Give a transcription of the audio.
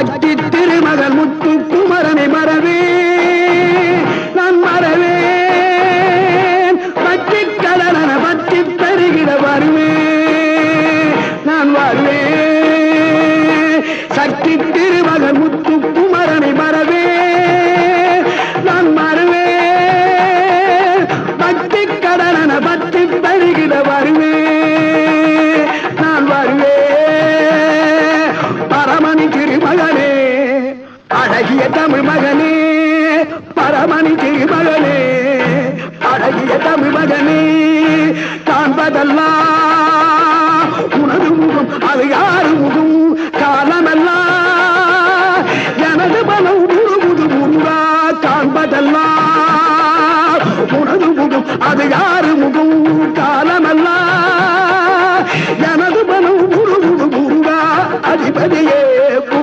சக்தி திருமகள் முத்து குமரனை மறவே நான் மறவேன் பற்றி கடன பற்றி பெருகிட வருவேன் நான் வருவேன் சக்தி திருமகள் முத்து குமரனை மறவே நான் மறவேன் பற்றி கடன பற்றி பெருகிட வருவேன் நான் வருவேன் பரமணி திருமகனே அழகிய தமிழ் மகனே பரமணி திருமகனே அழகிய தமிழ் மகனே காண்பதெல்லாம் உனது முகம் அது யாரு முகம் காலமெல்லாம் எனது பலம் முழுமுது முருகா காண்பதெல்லாம் உனது முகம் அது யார்